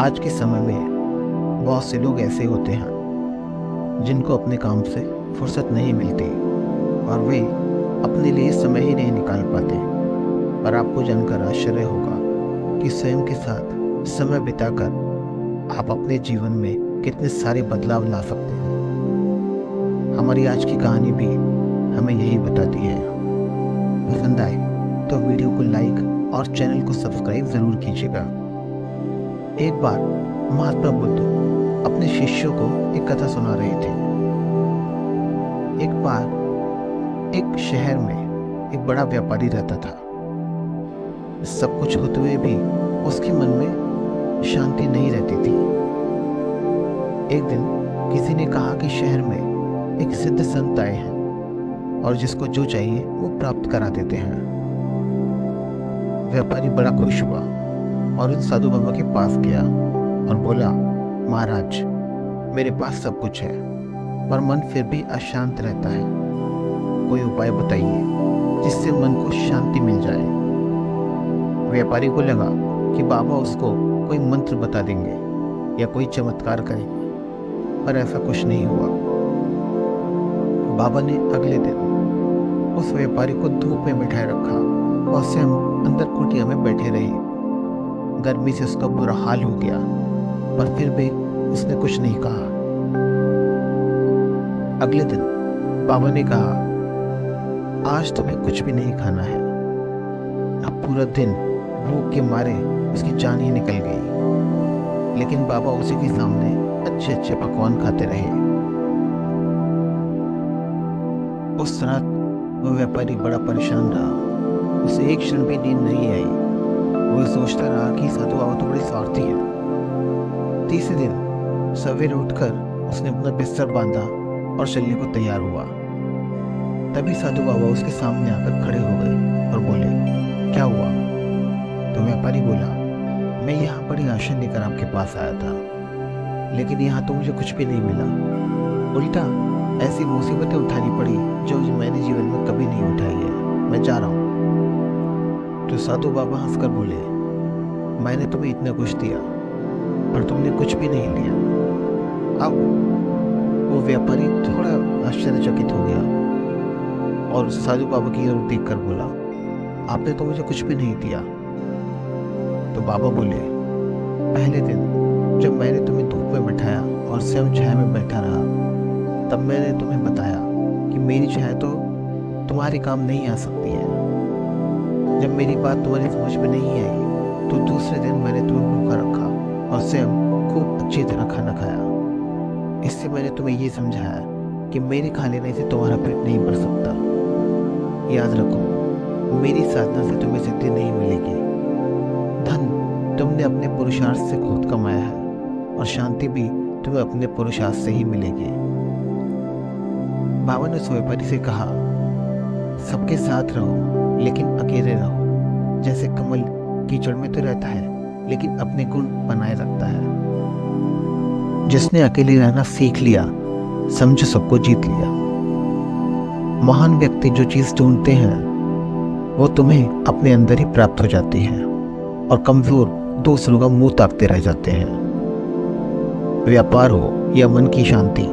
आज के समय में बहुत से लोग ऐसे होते हैं जिनको अपने काम से फुर्सत नहीं मिलती और वे अपने लिए समय ही नहीं निकाल पाते। पर आपको जानकर आश्चर्य होगा कि स्वयं के साथ समय बिताकर आप अपने जीवन में कितने सारे बदलाव ला सकते हैं। हमारी आज की कहानी भी हमें यही बताती है। पसंद आए तो वीडियो को लाइक और चैनल को सब्सक्राइब ज़रूर कीजिएगा। एक बार महात्मा बुद्ध अपने शिष्यों को एक कथा सुना रहे थे। एक बार एक शहर में एक बड़ा व्यापारी रहता था। सब कुछ होते हुए भी उसके मन में शांति नहीं रहती थी। एक दिन किसी ने कहा कि शहर में एक सिद्ध संत आए हैं और जिसको जो चाहिए वो प्राप्त करा देते हैं। व्यापारी बड़ा खुश हुआ और उस साधु बाबा के पास गया और बोला, महाराज, मेरे पास सब कुछ है पर मन फिर भी अशांत रहता है। कोई उपाय बताइए जिससे मन को शांति मिल जाए। व्यापारी को लगा कि बाबा उसको कोई मंत्र बता देंगे या कोई चमत्कार करेंगे, पर ऐसा कुछ नहीं हुआ। बाबा ने अगले दिन उस व्यापारी को धूप में बिठाए रखा और स्वयं अंदर कुटिया में बैठे रहे। गर्मी से उसका बुरा हाल हो गया पर फिर भी उसने कुछ नहीं कहा। अगले दिन बाबा ने कहा, आज तुम्हें कुछ भी नहीं खाना है। अब पूरा दिन भूख के मारे उसकी जान ही निकल गई, लेकिन बाबा उसी के सामने अच्छे अच्छे पकवान खाते रहे। उस रात वह व्यापारी बड़ा परेशान रहा। उसे एक क्षण भी नींद नहीं आई। वो सोचता रहा कि साधु बाबा तो बड़ी स्वार्थी है। तीसरे दिन सवेरे उठकर उसने अपना बिस्तर बांधा और चलने को तैयार हुआ। तभी साधु बाबा उसके सामने आकर खड़े हो गए और बोले, क्या हुआ? तो व्यापारी बोला, मैं यहाँ बड़ी आशा लेकर आपके पास आया था, लेकिन यहाँ तो मुझे कुछ भी नहीं मिला। उल्टा ऐसी मुसीबतें उठानी पड़ी जो मैंने जीवन में कभी नहीं उठाई है। मैं जा रहा हूँ। तो साधु बाबा हंसकर बोले, मैंने तुम्हें इतना कुछ दिया पर तुमने कुछ भी नहीं लिया। अब वो व्यापारी थोड़ा आश्चर्यचकित हो गया और साधु बाबा की ओर देखकर बोला, आपने तो मुझे कुछ भी नहीं दिया। तो बाबा बोले, पहले दिन जब मैंने तुम्हें धूप में बैठाया और स्वयं छाया में बैठा रहा, तब मैंने तुम्हें बताया कि मेरी छाया तो तुम्हारे काम नहीं आ सकती है। जब मेरी बात तुम्हारी समझ में नहीं आई तो दूसरे दिन मैंने तुम्हें भूखा रखा और स्वयं खूब अच्छी तरह खाना खाया। इससे मैंने तुम्हें ये समझाया कि मेरे खा लेने से तुम्हारा पेट नहीं भर सकता। याद रखो, मेरी साधना से तुम्हें सिद्धि नहीं मिलेगी। धन तुमने अपने पुरुषार्थ से खुद कमाया है और शांति भी तुम्हें अपने पुरुषार्थ से ही मिलेगी। बाबा ने उस व्यापारी से कहा, सबके साथ रहो लेकिन अकेले रहो। जैसे कमल कीचड़ में तो रहता है लेकिन अपने गुण बनाए रखता है। जिसने अकेले रहना सीख लिया, समझो सबको जीत लिया। महान व्यक्ति जो चीज ढूंढते हैं वो तुम्हें अपने अंदर ही प्राप्त हो जाती है और कमजोर दूसरों का मुंह ताकते रह जाते हैं। व्यापार हो या मन की शांति,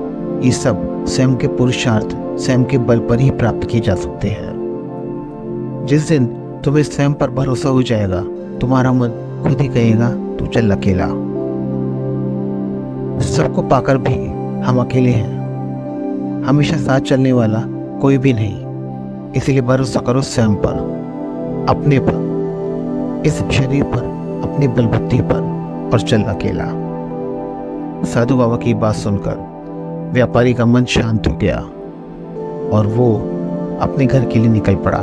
ये सब स्वयं के पुरुषार्थ, स्वयं के बल पर ही प्राप्त किए जा सकते हैं। जिस दिन तुम्हें स्वयं पर भरोसा हो जाएगा, तुम्हारा मन खुद ही कहेगा, तू चल अकेला। सबको पाकर भी हम अकेले हैं। हमेशा साथ चलने वाला कोई भी नहीं। इसलिए भरोसा करो स्वयं पर, अपने पर, इस शरीर पर, अपनी बलबुद्धि पर, और चल अकेला। साधु बाबा की बात सुनकर व्यापारी का मन शांत हो गया और वो अपने घर के लिए निकल पड़ा।